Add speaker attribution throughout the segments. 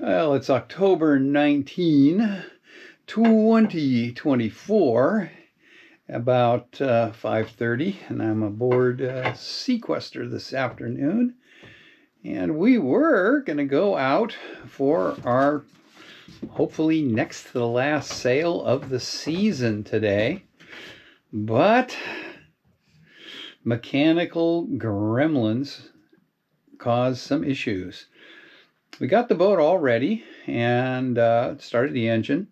Speaker 1: Well, it's October 19, 2024, about 5:30, and I'm aboard Sequester this afternoon. And we were going to go out for our hopefully next to the last sail of the season today. But mechanical gremlins caused some issues. We got the boat all ready and started the engine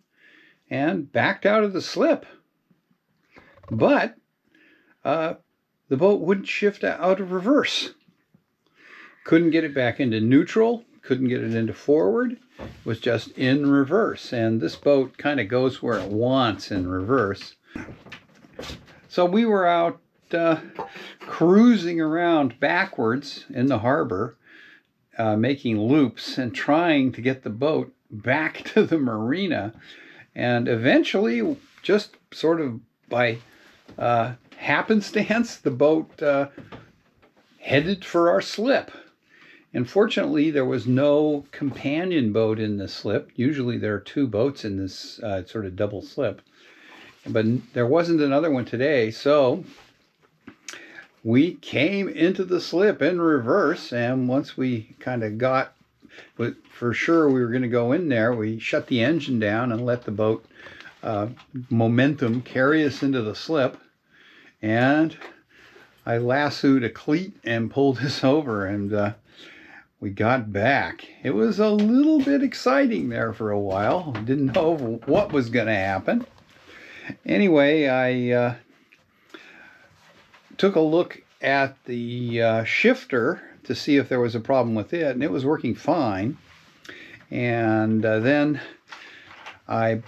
Speaker 1: and backed out of the slip. But the boat wouldn't shift out of reverse. Couldn't get it back into neutral, couldn't get it into forward. It was just in reverse. And this boat kind of goes where it wants in reverse. So we were out cruising around backwards in the harbor, making loops and trying to get the boat back to the marina. And eventually, just sort of by happenstance, the boat headed for our slip. Unfortunately, there was no companion boat in the slip. Usually there are two boats in this sort of double slip. But there wasn't another one today, so we came into the slip in reverse, and once we kind of got, but for sure we were going to go in there, we shut the engine down and let the boat momentum carry us into the slip. And I lassoed a cleat and pulled us over, and we got back. It was a little bit exciting there for a while. Didn't know what was going to happen. Anyway, I took a look at the shifter to see if there was a problem with it, and it was working fine. And then I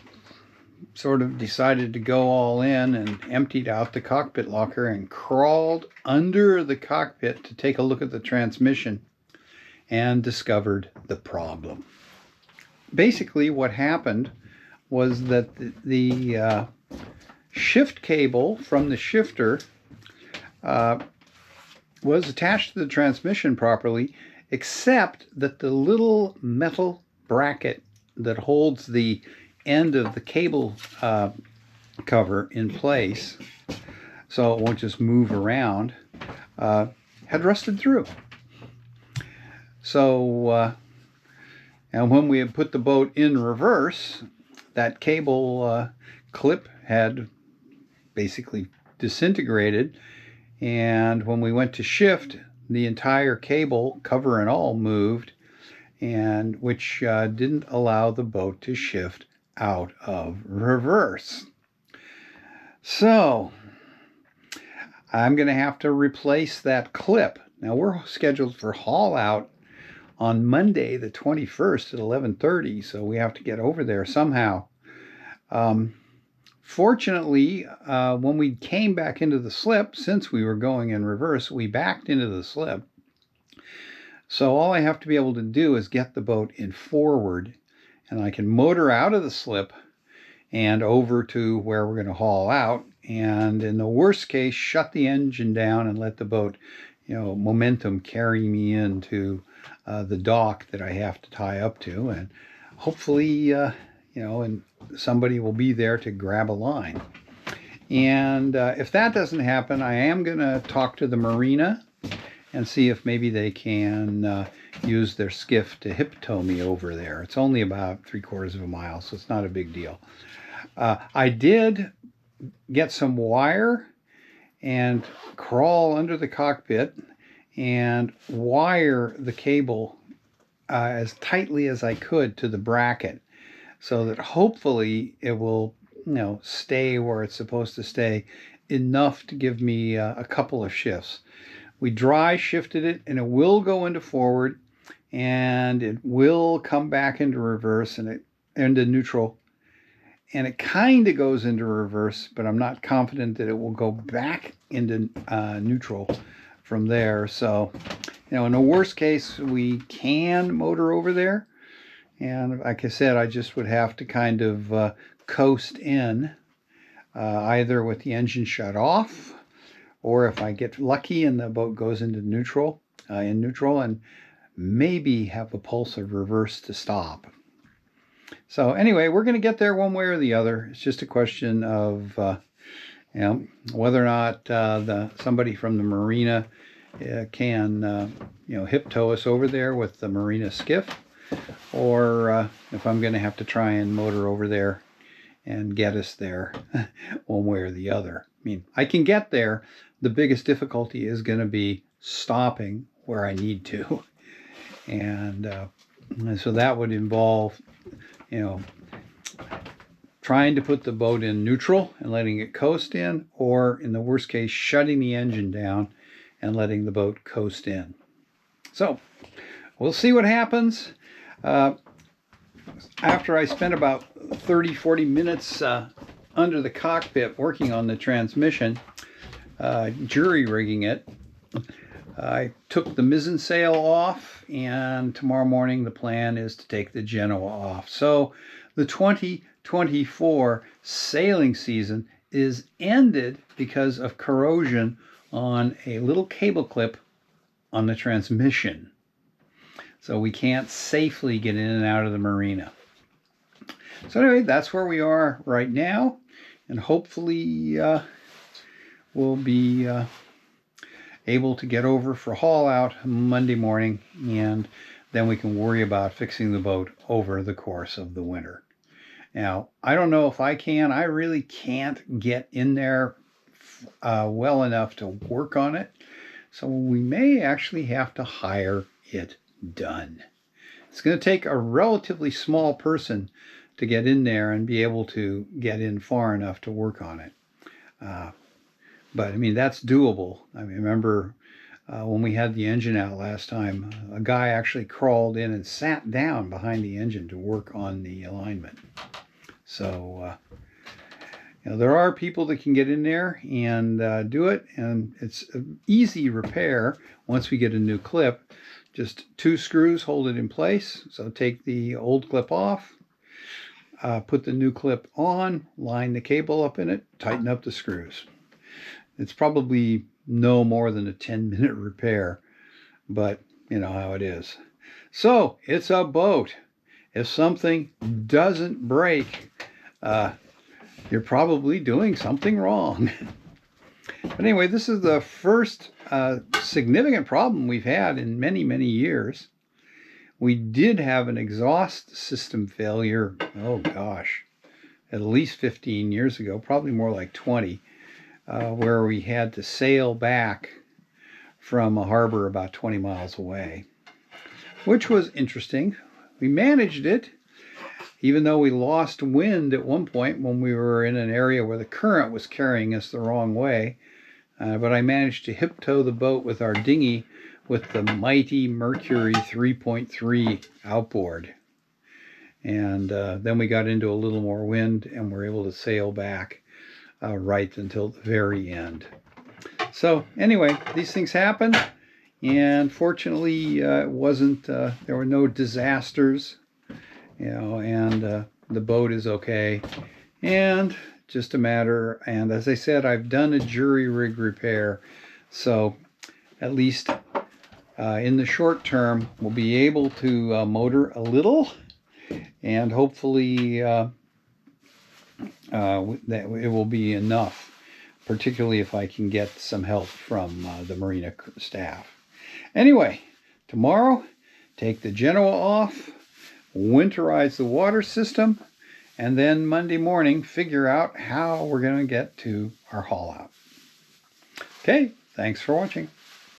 Speaker 1: sort of decided to go all in and emptied out the cockpit locker and crawled under the cockpit to take a look at the transmission and discovered the problem. Basically, what happened was that the shift cable from the shifter was attached to the transmission properly, except that the little metal bracket that holds the end of the cable cover in place, so it won't just move around, had rusted through. So, and when we had put the boat in reverse, that cable clip had basically disintegrated, and when we went to shift, the entire cable, cover and all, moved, and which didn't allow the boat to shift out of reverse. So I'm going to have to replace that clip. Now we're scheduled for haul out on Monday the 21st at 11:30, so we have to get over there somehow. Fortunately, when we came back into the slip, since we were going in reverse, we backed into the slip. So all I have to be able to do is get the boat in forward, and I can motor out of the slip and over to where we're going to haul out, and in the worst case, shut the engine down and let the boat, momentum carry me into the dock that I have to tie up to, and hopefully, and somebody will be there to grab a line. And if that doesn't happen, I am going to talk to the marina and see if maybe they can use their skiff to hip tow me over there. It's only about 3/4 of a mile, so it's not a big deal. I did get some wire and crawl under the cockpit and wire the cable as tightly as I could to the bracket, so that hopefully it will, stay where it's supposed to stay, enough to give me a couple of shifts. We dry shifted it, and it will go into forward, and it will come back into reverse and into neutral, and it kind of goes into reverse, but I'm not confident that it will go back into neutral from there. So, in the worst case, we can motor over there. And like I said, I just would have to kind of coast in, either with the engine shut off, or if I get lucky and the boat goes into neutral, and maybe have a pulse of reverse to stop. So anyway, we're going to get there one way or the other. It's just a question of whether or not somebody from the marina can hip tow us over there with the marina skiff, or if I'm going to have to try and motor over there and get us there one way or the other. I mean, I can get there. The biggest difficulty is going to be stopping where I need to. And so that would involve, trying to put the boat in neutral and letting it coast in, or in the worst case, shutting the engine down and letting the boat coast in. So we'll see what happens. After I spent about 30-40 minutes under the cockpit working on the transmission, jury rigging it, I took the mizzen sail off, and tomorrow morning the plan is to take the Genoa off. So the 2024 sailing season is ended because of corrosion on a little cable clip on the transmission. So we can't safely get in and out of the marina. So anyway, that's where we are right now, and hopefully we'll be able to get over for haul out Monday morning, and then we can worry about fixing the boat over the course of the winter. Now, I don't know if I can. I really can't get in there well enough to work on it, so we may actually have to hire it done. It's going to take a relatively small person to get in there and be able to get in far enough to work on it. But I mean, that's doable. I remember when we had the engine out last time, a guy actually crawled in and sat down behind the engine to work on the alignment. So there are people that can get in there and do it, and it's an easy repair once we get a new clip. Just 2 screws hold it in place. So take the old clip off, put the new clip on, line the cable up in it, tighten up the screws. It's probably no more than a 10-minute repair, but you know how it is. So it's a boat. If something doesn't break, you're probably doing something wrong. But anyway, this is the first significant problem we've had in many, many years. We did have an exhaust system failure, oh gosh, at least 15 years ago, probably more like 20, where we had to sail back from a harbor about 20 miles away, which was interesting. We managed it, even though we lost wind at one point when we were in an area where the current was carrying us the wrong way. But I managed to hip tow the boat with our dinghy with the mighty Mercury 3.3 outboard. And then we got into a little more wind and were able to sail back right until the very end. So anyway, these things happen, and fortunately it wasn't, there were no disasters, and the boat is okay, and just a matter, and as I said, I've done a jury rig repair, so at least in the short term we'll be able to motor a little, and hopefully that it will be enough, particularly if I can get some help from the marina staff. Anyway, tomorrow, take the Genoa off, winterize the water system, and then Monday morning, figure out how we're going to get to our haul out. Okay, thanks for watching.